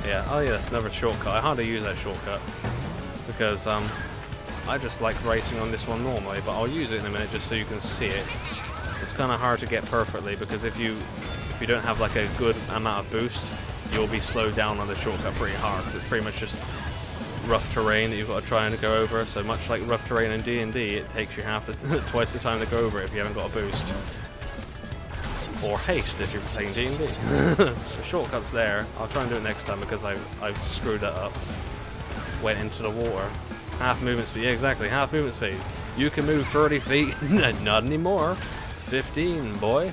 Yeah, oh yeah, that's another shortcut. I hardly use that shortcut because I just like racing on this one normally, but I'll use it in a minute just so you can see it. It's kind of hard to get perfectly because if you don't have like a good amount of boost, you'll be slowed down on the shortcut pretty hard because it's pretty much just rough terrain that you've got to try and go over. So much like rough terrain in D&D, it takes you twice the time to go over it if you haven't got a boost. Or haste if you're playing D&D. The shortcut's there. I'll try and do it next time because I've screwed that up. Went into the water. Half movement speed. Yeah, exactly. Half movement speed. You can move 30 feet. Not anymore. 15, boy.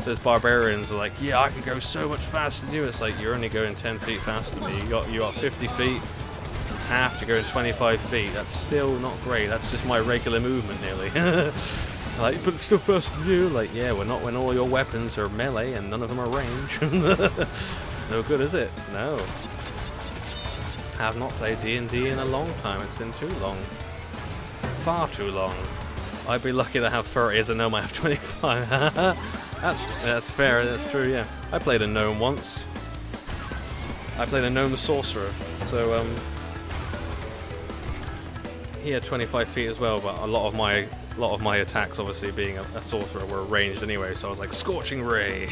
So those barbarians are like, yeah, I can go so much faster than you. It's like, you're only going 10 feet faster than me. You got 50 feet. It's half to go 25 feet. That's still not great. That's just my regular movement, nearly. Like, but it's still faster than you. Like, yeah, we're not when all your weapons are melee and none of them are range. No good, is it? No. Have not played D&D in a long time. It's been too long. Far too long. I'd be lucky to have 30 as a gnome. I have 25. That's fair. That's true. Yeah. I played a gnome once. I played a gnome sorcerer. So he had 25 feet as well. But a lot of my attacks, obviously being a sorcerer, were ranged anyway. So I was like, scorching ray,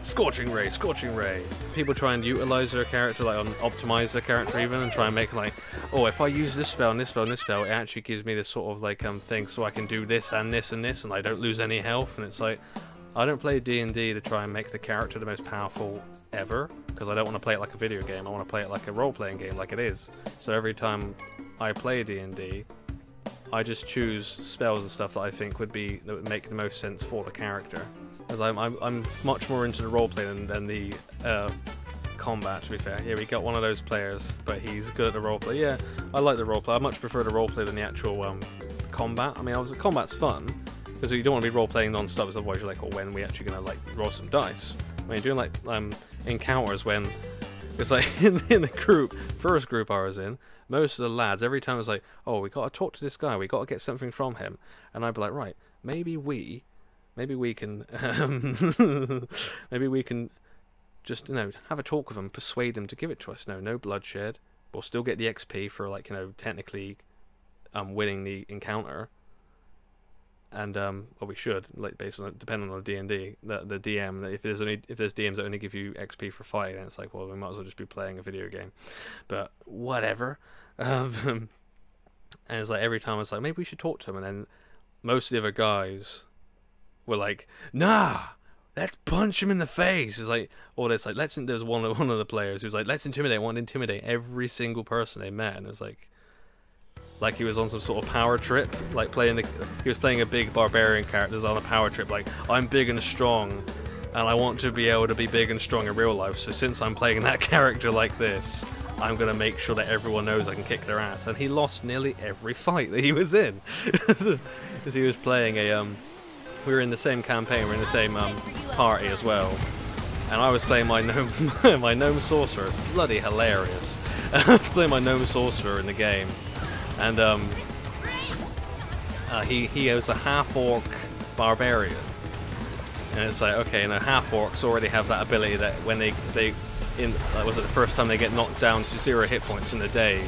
scorching ray, scorching ray. People try and utilize their character, like optimize their character even, and try and make like, oh, if I use this spell and this spell and this spell, it actually gives me this sort of like thing, so I can do this and this and this, and I don't lose any health. And it's like, I don't play D&D to try and make the character the most powerful ever, because I don't want to play it like a video game. I want to play it like a role-playing game, like it is. So every time I play D&D, I just choose spells and stuff that I think would make the most sense for the character. As I'm much more into the roleplay than the combat, to be fair. Yeah, we got one of those players, but he's good at the roleplay. Yeah, I like the roleplay. I much prefer the roleplay than the actual combat. I mean, obviously combat's fun because you don't want to be roleplaying non-stop. Otherwise, you're like, oh, when are we actually gonna like roll some dice? When you're doing like encounters, when it's like in the group, first group I was in. Most of the lads, every time it's like, oh, we got to talk to this guy, we got to get something from him, and I'd be like, right, maybe we can, maybe we can just, have a talk with him, persuade him to give it to us. No bloodshed. We'll still get the XP for like, technically, winning the encounter, and well, we should, like, based on depending on the D&D, the DM. If there's DMs that only give you XP for fighting, then it's like, well, we might as well just be playing a video game. But whatever. And it's like every time it's like, maybe we should talk to him, and then most of the other guys were like, nah, let's punch him in the face. It's like, or it's like, there's one of the players who's like, let's intimidate every single person they met, and it's like he was on some sort of power trip, like he was playing a big barbarian character on a power trip, like, I'm big and strong, and I want to be able to be big and strong in real life, so since I'm playing that character like this, I'm going to make sure that everyone knows I can kick their ass. And he lost nearly every fight that he was in. Because he was playing we were in the same campaign, we were in the same party as well. And I was playing my gnome sorcerer. Bloody hilarious. I was playing my gnome sorcerer in the game. And he was a half-orc barbarian. And it's like, okay, half-orcs already have that ability that when they was it the first time they get knocked down to 0 hit points in the day,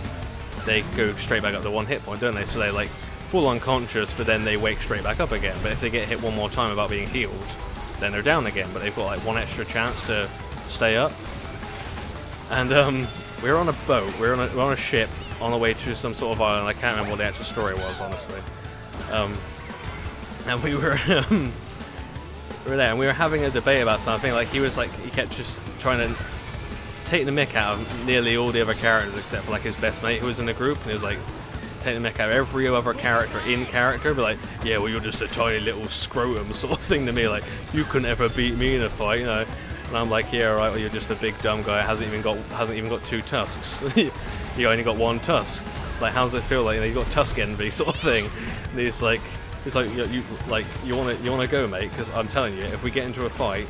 they go straight back up to 1 hit point, don't they? So they like full unconscious, but then they wake straight back up again. But if they get hit one more time without being healed, then they're down again. But they've got like one extra chance to stay up. And we were on a boat, we were on a ship on the way to some sort of island. I can't remember what the actual story was, honestly. And we were we were there, and we were having a debate about something. Like he kept just trying to take the mick out of nearly all the other characters except for like his best mate who was in the group, and he was like taking the mick out of every other character in character, but like, yeah, well, you're just a tiny little scrotum sort of thing to me, like, you couldn't ever beat me in a fight, And I'm like, yeah, right, well, you're just a big dumb guy, hasn't even got 2 tusks. You only got 1 tusk. Like, how does it feel like, you got tusk envy sort of thing? And he's like, you wanna go, mate? Because I'm telling you, if we get into a fight,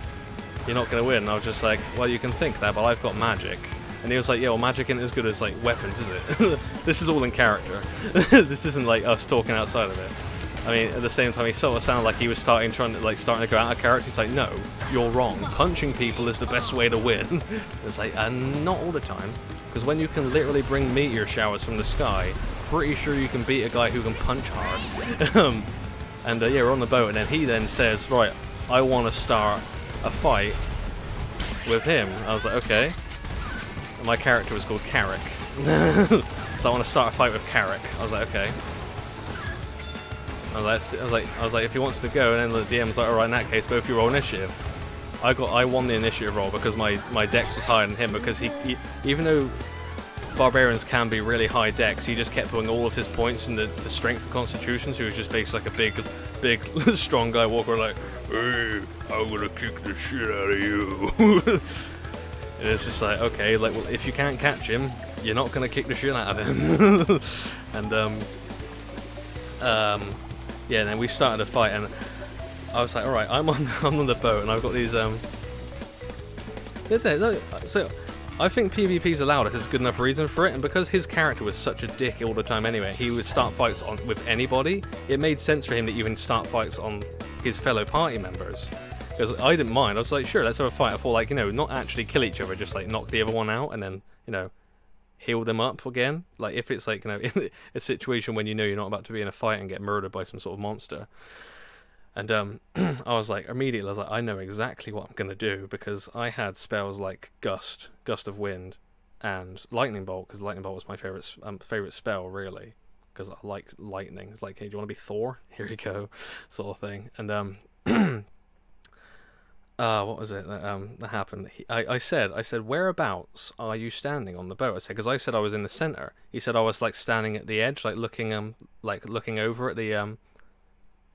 you're not gonna win. And I was just like, well, you can think that, but I've got magic. And he was like, yeah, well, magic isn't as good as like weapons, is it? This is all in character. This isn't like us talking outside of it. I mean, at the same time, he sort of sounded like he was starting to go out of character. He's like, no, you're wrong. Punching people is the best way to win. It's like, not all the time. Because when you can literally bring meteor showers from the sky, pretty sure you can beat a guy who can punch hard. And yeah, we're on the boat, and then he then says, right, I want to start a fight with him. I was like, okay. And my character was called Carrick. So I want to start a fight with Carrick. I was like, okay. I was like, if he wants to go, and then the DM was like, alright, in that case, both you roll initiative. I won the initiative roll because my dex was higher than him, because he even though barbarians can be really high dex, he just kept putting all of his points into strength and constitution, so he was just basically like a big strong guy walking like, hey, I'm gonna kick the shit out of you. And it's just like, okay, like, well, if you can't catch him, you're not gonna kick the shit out of him. And yeah, and then we started a fight, and I was like, alright, I'm on the boat, and I've got these, so I think PvP's allowed if there's a good enough reason for it, and because his character was such a dick all the time anyway, he would start fights with anybody, it made sense for him to even start fights on his fellow party members. Because I didn't mind, I was like, sure, let's have a fight. I thought, like, you know, not actually kill each other, just like knock the other one out, and then, you know, heal them up again. Like, if it's like, you know, in a situation when you know you're not about to be in a fight and get murdered by some sort of monster. And I was like, immediately, I was like, I know exactly what I'm gonna do, because I had spells like Gust of Wind, and Lightning Bolt, because Lightning Bolt was my favorite spell, really, because I like lightning. It's like, hey, do you want to be Thor? Here you go, sort of thing. And what was it that happened? I said, whereabouts are you standing on the boat? I said, because I said I was in the center. He said I was like standing at the edge, like looking over at the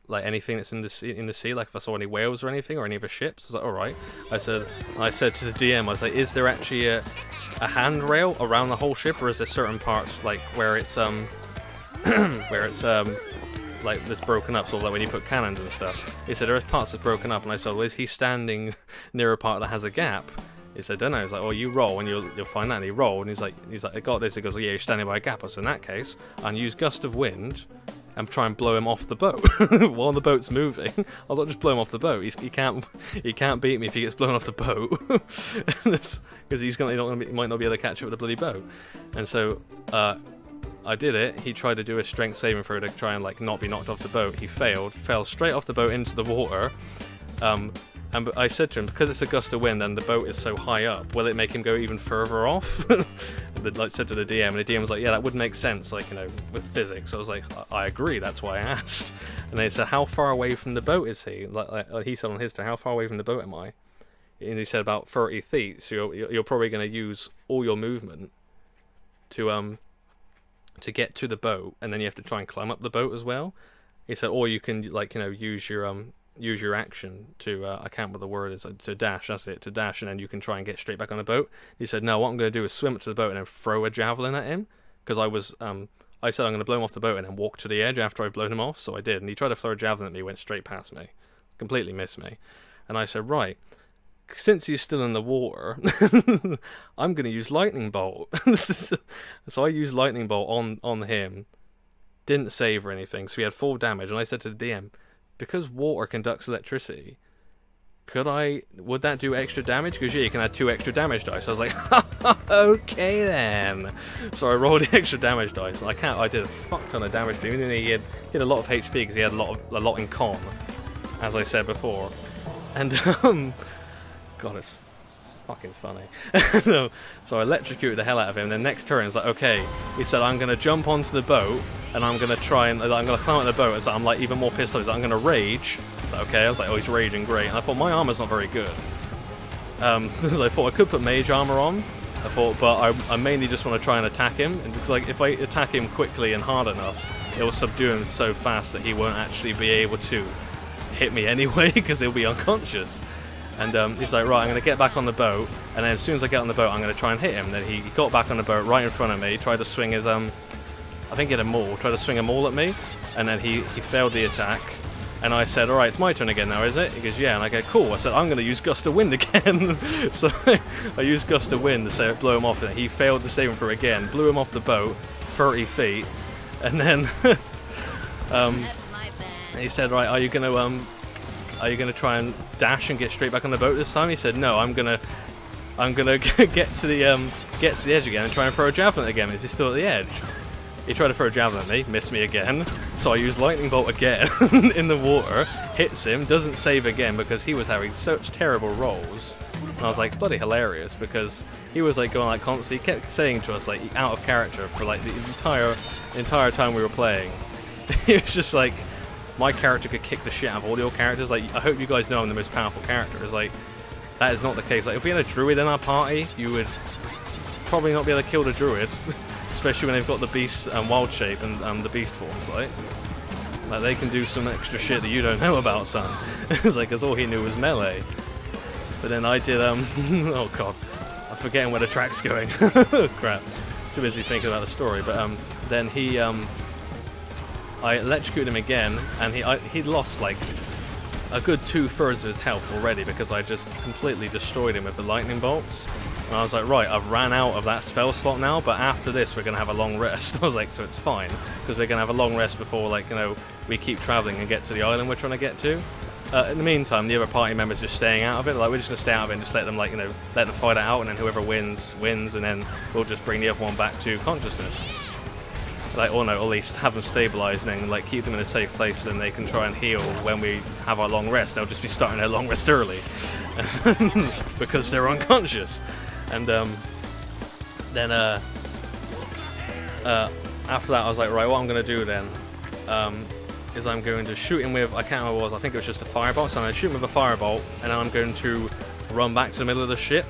like anything that's in the sea, like if I saw any whales or anything, or any other ships. I was like, all right. I said to the DM, I was like, is there actually a handrail around the whole ship, or is there certain parts like where it's like that's broken up, sort of like when you put cannons and stuff? He said there are parts that's broken up, and I said, well, is he standing near a part that has a gap? He said, don't know. He's like, well, you roll and you'll find that. And he rolled, and he's like, I got this. He goes, well, yeah, you're standing by a gap. I said, in that case, and use Gust of Wind and try and blow him off the boat while the boat's moving. I'll not just blow him off the boat. He can't beat me if he gets blown off the boat, because he might not be able to catch up with the bloody boat. And so I did it. He tried to do a strength saving throw to try and like not be knocked off the boat. He failed, fell straight off the boat into the water. And I said to him, because it's a gust of wind and the boat is so high up, will it make him go even further off? I said to the DM, and the DM was like, yeah, that would make sense, like, you know, with physics. I was like, I agree, that's why I asked. And they said, how far away from the boat is he? Like he said on his turn, how far away from the boat am I? And he said about 30 feet, so you're probably going to use all your movement to get to the boat, and then you have to try and climb up the boat as well. He said, or you can, like, you know, use your action to, I can't remember the word is, to dash, that's it, to dash, and then you can try and get straight back on the boat. He said, no, what I'm going to do is swim up to the boat and then throw a javelin at him, because I said I'm going to blow him off the boat and then walk to the edge after I've blown him off, so I did, and he tried to throw a javelin at me, went straight past me, completely missed me, and I said, right, since he's still in the water, I'm going to use Lightning Bolt. So I used Lightning Bolt on him, didn't save or anything, so he had full damage, and I said to the DM, because water conducts electricity, would that do extra damage? Because yeah, you can add 2 extra damage dice. I was like, okay then. So I rolled the extra damage dice. I did a fuck ton of damage to him. Even though he had a lot of HP because he had a lot in con, as I said before. And God, it's fucking funny. So I electrocuted the hell out of him. Then next turn, it's like, okay. He said, I'm gonna jump onto the boat and I'm gonna try and I'm gonna climb on the boat. And so I'm like even more pissed off. He's like, I'm gonna rage. Like, okay, I was like, oh, he's raging, great. And I thought my armor's not very good. I thought I could put mage armor on. I thought, but I mainly just want to try and attack him. And it's like if I attack him quickly and hard enough, it will subdue him so fast that he won't actually be able to hit me anyway because he'll be unconscious. And he's like, right, I'm going to get back on the boat, and then as soon as I get on the boat, I'm going to try and hit him. And then he got back on the boat right in front of me, tried to swing his, I think he had a maul, tried to swing a maul at me, and then he failed the attack. And I said, alright, it's my turn again now, is it? He goes, yeah, and I go, cool. I said, I'm going to use Gust of Wind again. So I used Gust of Wind to blow him off, and he failed the saving throw again, blew him off the boat, 30 feet, and then, And he said, right, are you gonna try and dash and get straight back on the boat this time? He said, no, I'm gonna get to the edge again and try and throw a javelin again. Is he still at the edge? He tried to throw a javelin at me, missed me again. So I used lightning bolt again in the water, hits him, doesn't save again because he was having such terrible rolls. And I was like, bloody hilarious, because he was like going like constantly, he kept saying to us like out of character for like the entire time we were playing. It was just like, my character could kick the shit out of all your characters. Like, I hope you guys know I'm the most powerful character. It's like, that is not the case. Like, if we had a druid in our party, you would probably not be able to kill the druid. Especially when they've got the beast and wild shape and the beast forms, like they can do some extra shit that you don't know about, son. It's like, because all he knew was melee. But then I did, oh god, I'm forgetting where the track's going. Crap, too busy thinking about the story. But then he, I electrocuted him again, and he'd lost like a good 2/3 of his health already because I just completely destroyed him with the lightning bolts. And I was like, right, I've ran out of that spell slot now, but after this we're going to have a long rest. I was like, so it's fine, because we're going to have a long rest before, like, you know, we keep travelling and get to the island we're trying to get to. In the meantime, the other party members just staying out of it. Like, we're just going to stay out of it and just let them, like, you know, let them fight it out, and then whoever wins, and then we'll just bring the other one back to consciousness. Like, or no, at least have them stabilised and then, like, keep them in a safe place so then they can try and heal when we have our long rest. They'll just be starting their long rest early. Because they're unconscious. And, then after that I was like, right, what I'm going to do then is I'm going to shoot him with, I can't remember what it was, I think it was just a firebolt, so I'm going to shoot him with a firebolt and then I'm going to run back to the middle of the ship.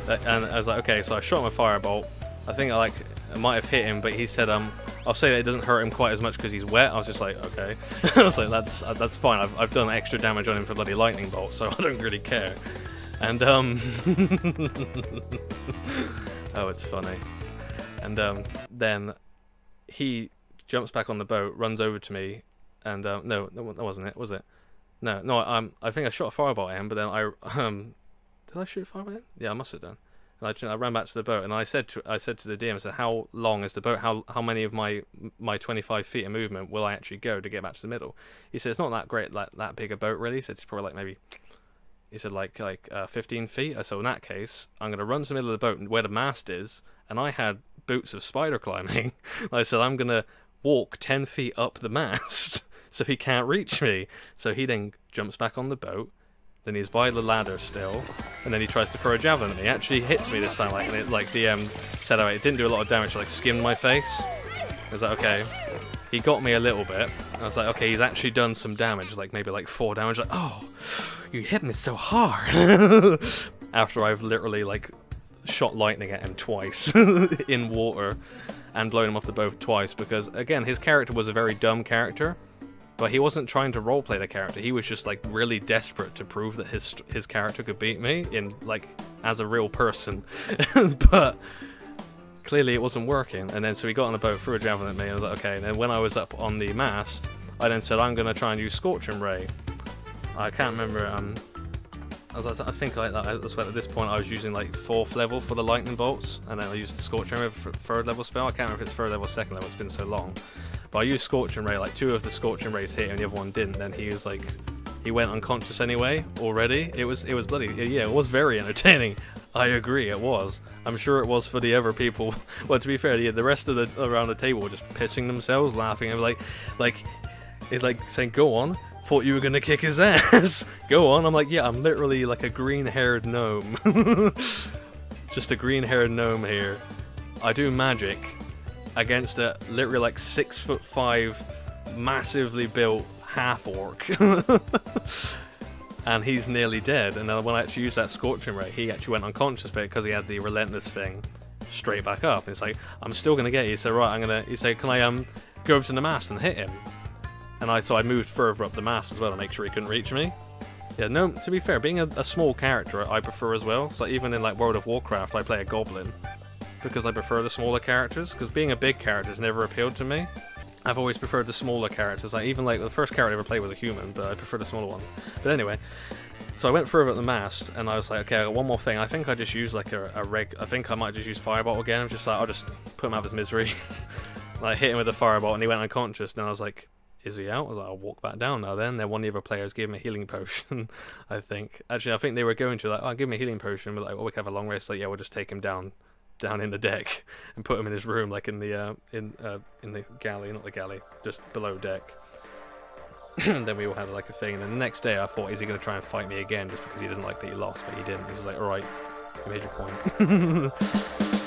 And I was like, okay, so I shot him with a firebolt. I think I might have hit him, but he said, I'll say that it doesn't hurt him quite as much because he's wet. I was just like, okay. I was like, that's fine, I've done extra damage on him for bloody lightning bolt, so I don't really care. And oh, it's funny. And then he jumps back on the boat, runs over to me, and no, that wasn't it, was it? No, I think I shot a firebolt at him, but then did I shoot a firebolt at him? Yeah, I must have done. And I ran back to the boat, and I said to the DM, I said, how long is the boat? How many of my 25 feet of movement will I actually go to get back to the middle? He said, it's not that great, like that big a boat really. He said it's probably like maybe. He said like 15 feet. So in that case, I'm going to run to the middle of the boat where the mast is, and I had boots of spider climbing. I said I'm going to walk 10 feet up the mast so he can't reach me. So he then jumps back on the boat, then he's by the ladder still, and then he tries to throw a javelin at me. He actually hits me this time, and it, like DM said, oh, it didn't do a lot of damage, like skimmed my face. I was like, okay. He got me a little bit. I was like, okay, he's actually done some damage, like maybe like 4 damage. Like, oh, you hit me so hard. After I've literally like shot lightning at him twice in water and blown him off the boat twice, because again, his character was a very dumb character, but he wasn't trying to roleplay the character. He was just like really desperate to prove that his character could beat me in like as a real person. But clearly it wasn't working, and then so he got on the boat, threw a javelin at me, and I was like, okay. And then when I was up on the mast, I then said, I'm going to try and use Scorching Ray. I can't remember, I think like that, that's why at this point I was using like 4th level for the lightning bolts, and then I used the Scorching Ray for 3rd level spell. I can't remember if it's 3rd level or 2nd level, it's been so long. But I used Scorching Ray, like 2 of the Scorching Rays hit and the other one didn't. Then he was like, he went unconscious anyway already. It was bloody, yeah, it was very entertaining. I agree, it was. I'm sure it was for the other people. Well, to be fair, yeah, the rest of the around the table were just pissing themselves, laughing, and like it's like saying, "Go on, thought you were gonna kick his ass. Go on." I'm like, yeah, I'm literally like a green-haired gnome, just a green-haired gnome here. I do magic against a literally like 6'5", massively built half-orc. And he's nearly dead, and then when I actually used that Scorching Ray, he actually went unconscious, but because he had the relentless thing straight back up. And it's like, I'm still gonna get you. He said, right, he said, can I go over to the mast and hit him? And so I moved further up the mast as well to make sure he couldn't reach me. Yeah, no, to be fair, being a small character I prefer as well. So even in like World of Warcraft, I play a goblin because I prefer the smaller characters, because being a big character has never appealed to me. I've always preferred the smaller characters. Like even like the first character I ever played was a human, but I prefer the smaller one. But anyway, so I went further up the mast, and I was like, okay, I got one more thing. I think I just used like I think I might just use Firebolt again. I'm just like, I'll just put him out of his misery. Like hit him with a Firebolt, and he went unconscious. And I was like, is he out? I was like, I'll walk back down now then. Then one of the other players gave him a healing potion, I think. Actually, I think they were going to, like, oh, give him a healing potion. We're like, oh, we can have a long rest. Like, yeah, we'll just take him down in the deck and put him in his room, like in the galley, not the galley, just below deck. And then we all had like a thing. And then the next day I thought, is he going to try and fight me again just because he doesn't like that he lost? But he didn't. He was like, alright, you made your point.